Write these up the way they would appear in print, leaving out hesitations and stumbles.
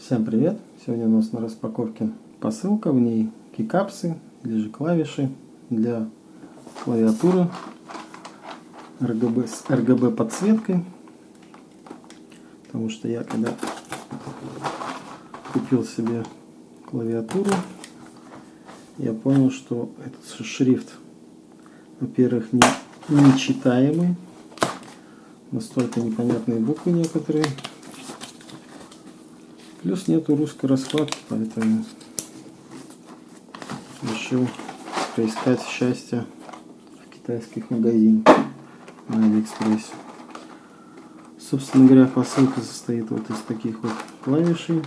Всем привет! Сегодня у нас на распаковке посылка, в ней кикапсы или же клавиши для клавиатуры RGB, с RGB подсветкой. Потому что я когда купил себе клавиатуру, я понял, что этот шрифт, во-первых, нечитаемый, настолько непонятные буквы некоторые. Плюс нету русской раскладки, поэтому решил поискать счастье в китайских магазинах на Алиэкспрессе. Собственно говоря, посылка состоит вот из таких вот клавишей.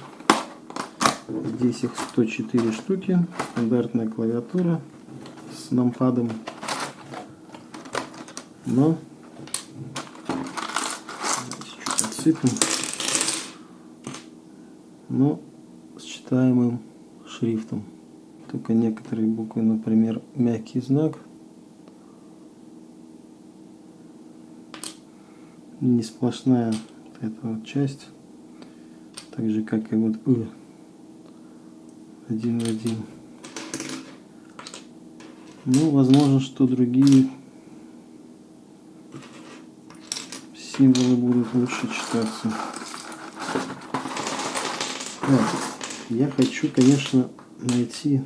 Здесь их 104 штуки. Стандартная клавиатура с нампадом. Но чуть отсыпем. Но с читаемым шрифтом. Только некоторые буквы, например, мягкий знак, не сплошная вот эта вот часть, так же как и вот один в один. Ну, возможно, что другие символы будут лучше читаться. Так, я хочу, конечно, найти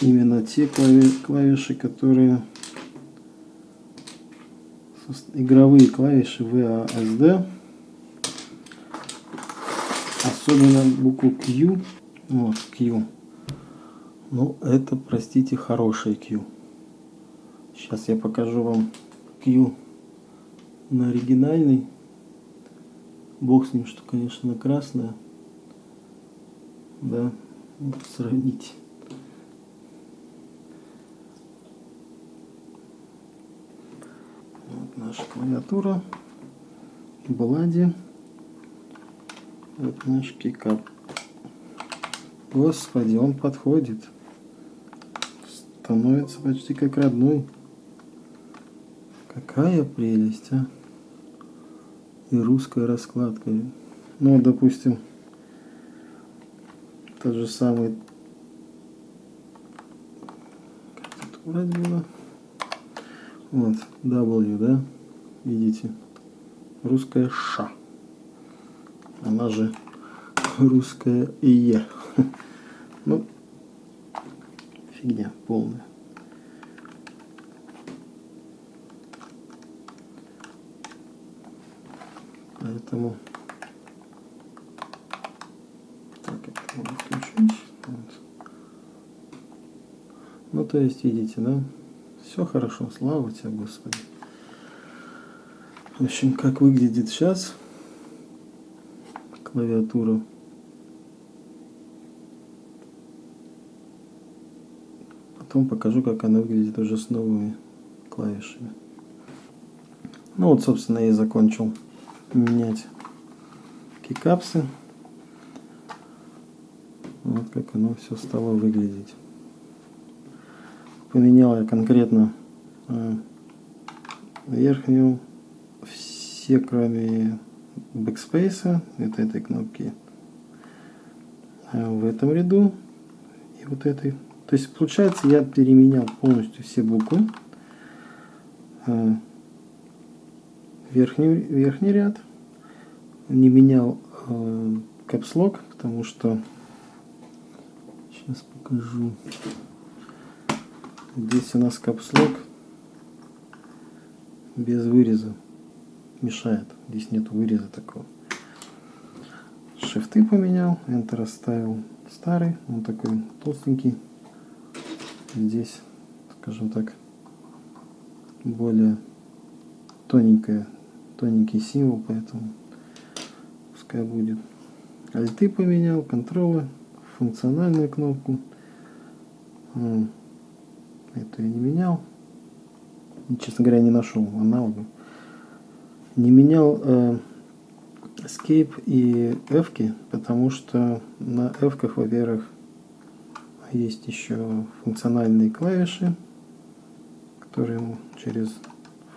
именно те клавиши, которые игровые клавиши WASD, особенно букву Q. Вот Q. Ну, это, простите, хороший Q. Сейчас я покажу вам Q на оригинальный. Бог с ним, что, конечно, на красное. Да, вот сравните. Вот наша клавиатура. Блади. Вот наш кикап. Господи, он подходит. Становится почти как родной. Какая прелесть, а! И русская раскладка. Ну, допустим, тот же самый, как тут вроде было, вот, W, да, видите, русская Ш, она же русская Е. Ну, фигня полная. Поэтому так, это выключить. Вот. Ну, то есть, видите, да? Все хорошо, слава тебе, Господи. В общем, как выглядит сейчас клавиатура. Потом покажу, как она выглядит уже с новыми клавишами. Ну вот, собственно, я и закончил менять кикапсы. Вот как оно все стало выглядеть. Поменял я конкретно верхнюю, все кроме бэкспейса, это этой кнопки, в этом ряду и вот этой. То есть получается, я переменял полностью все буквы. Верхний ряд. Не менял капслок, потому что сейчас покажу. Здесь у нас капслок без выреза. Мешает. Здесь нет выреза такого. Шифты поменял. Enter оставил старый. Он такой толстенький. Здесь, скажем так, более тоненький символ, поэтому пускай будет. Альты поменял, контролы, функциональную кнопку. Это я не менял. Честно говоря, не нашел аналога. Не менял Escape и F-ки, потому что на F-ках, во-первых, есть еще функциональные клавиши, которые через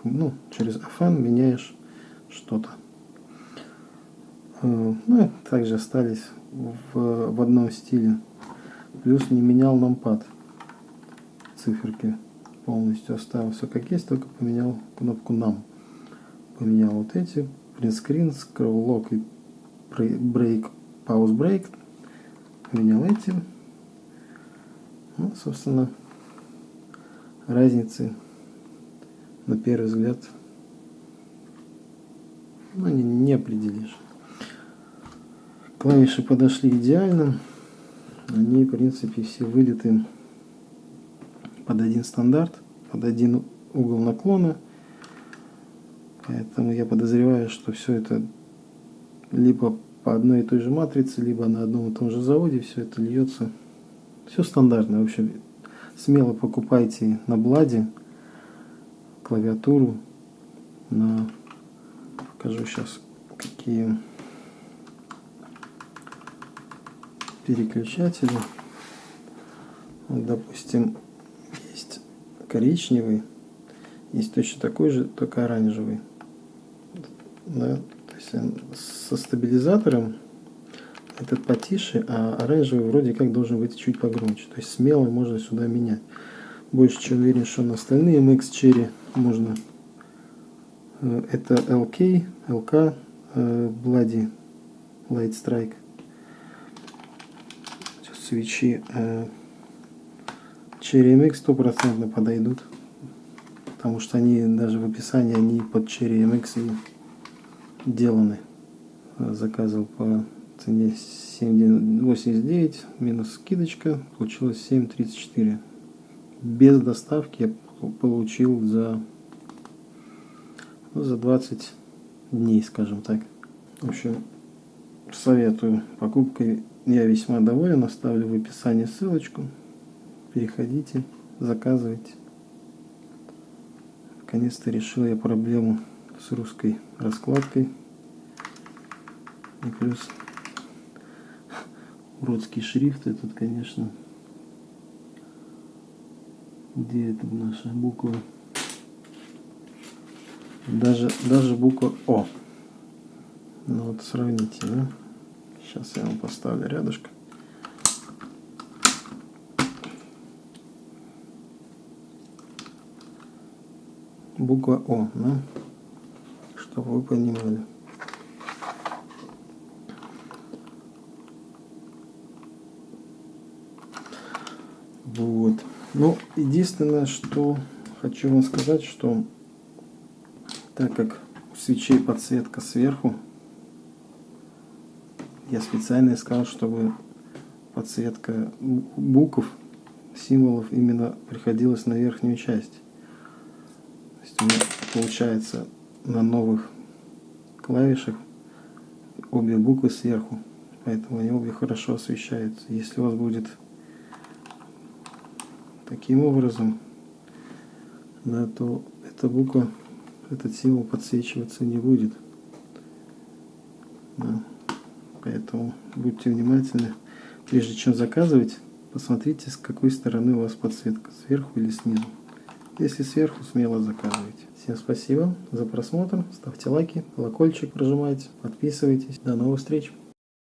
FN меняешь что-то. Ну, также остались в одном стиле. Плюс не менял нампад. Циферки полностью оставил все как есть, только поменял кнопку NAM. Поменял вот эти. Print Screen, Scroll Lock и Break, Pause Break. Поменял эти. Ну, собственно, разницы на первый взгляд не определишь. Клавиши подошли идеально. Они, в принципе, все вылиты под один стандарт, под один угол наклона. Поэтому я подозреваю, что все это либо по одной и той же матрице, либо на одном и том же заводе все это льется. Все стандартно. В общем, смело покупайте на Бладе клавиатуру. Покажу сейчас, какие переключатели. Вот, допустим, есть коричневый, есть точно такой же, только оранжевый. Да, то есть со стабилизатором этот потише, а оранжевый вроде как должен быть чуть погромче. То есть смело можно сюда менять. Больше чем уверен, что на остальные MX Cherry можно. Это LK, LK, Bloody Light Strike. Свечи Cherry MX 100% подойдут. Потому что они даже в описании они под Cherry MX и деланы. Заказывал по цене 7,89 минус скидочка, получилось 7,34. Без доставки я получил за 20 дней, скажем так. В общем, советую. Покупкой я весьма доволен. Оставлю в описании ссылочку. Переходите, заказывайте. Наконец-то решил я проблему с русской раскладкой. И плюс уродский шрифт этот, конечно. Где это наша буква? Даже буква О. Ну вот сравните, да? Сейчас я вам поставлю рядышком. Буква О, да? Чтобы вы понимали. Вот. Ну, единственное, что хочу вам сказать, что так как у свечей подсветка сверху, я специально искал, чтобы подсветка букв, символов именно приходилась на верхнюю часть. То есть у меня получается на новых клавишах обе буквы сверху, поэтому они обе хорошо освещаются. Если у вас будет таким образом, да, то эта буква, этот символ подсвечиваться не будет. Да. Поэтому будьте внимательны. Прежде чем заказывать, посмотрите, с какой стороны у вас подсветка, сверху или снизу. Если сверху, смело заказывайте. Всем спасибо за просмотр. Ставьте лайки, колокольчик прожимайте, подписывайтесь. До новых встреч!